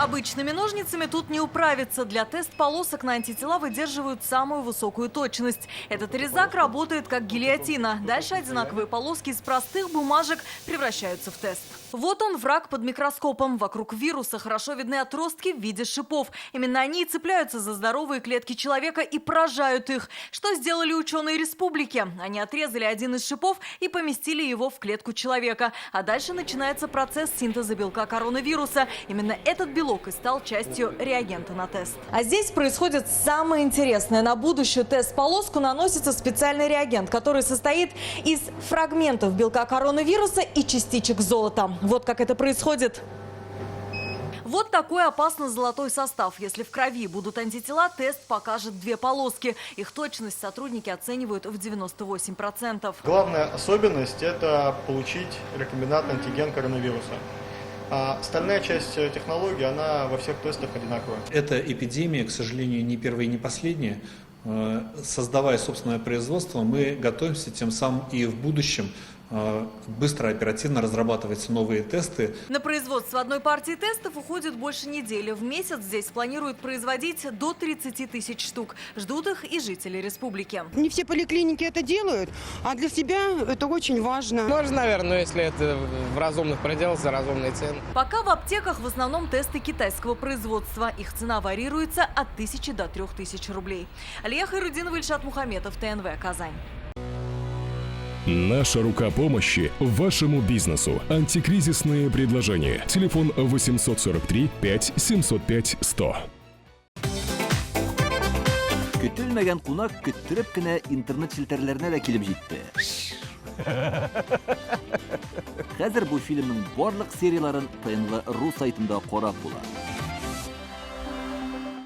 Обычными ножницами тут не управиться. Для тест-полосок на антитела выдерживают самую высокую точность. Этот резак работает как гильотина. Дальше одинаковые полоски из простых бумажек превращаются в тест. Вот он, враг под микроскопом. Вокруг вируса хорошо видны отростки в виде шипов. Именно они и цепляются за здоровые клетки человека и поражают их. Что сделали ученые республики? Они отрезали один из шипов и поместили его в клетку человека. А дальше начинается процесс синтеза белка коронавируса. Именно этот белок и стал частью реагента на тест. А здесь происходит самое интересное. На будущую тест-полоску наносится специальный реагент, который состоит из фрагментов белка коронавируса и частичек золота. Вот как это происходит. Вот такой опасный золотой состав. Если в крови будут антитела, тест покажет две полоски. Их точность сотрудники оценивают в 98%. Главная особенность – это получить рекомбинантный антиген коронавируса. А остальная часть технологии, она во всех тестах одинаковая. Эта эпидемия, к сожалению, не первая и не последняя. Создавая собственное производство, мы готовимся тем самым и в будущем быстро, оперативно разрабатывать новые тесты. На производство одной партии тестов уходит больше недели. В месяц здесь планируют производить до 30 тысяч штук. Ждут их и жители республики. Не все поликлиники это делают, а для себя это очень важно. Можно, наверное, если это в разумных пределах, за разумные цены. Пока в аптеках в основном тесты китайского производства. Их цена варьируется от 1000 до 3000 рублей. Алия Хайрудинова, Ильшат Мухаметов, ТНВ, Казань. Наша рука помощи вашему бизнесу. Антикризисные предложения. Телефон 843 5 705 100. Көтелмәгән кунак көттүреп кенә интернет челтәрләренә дә килеп җитте. Хәзер бу фильмның барлык серияларын ТНВ.ру сайтында карап була.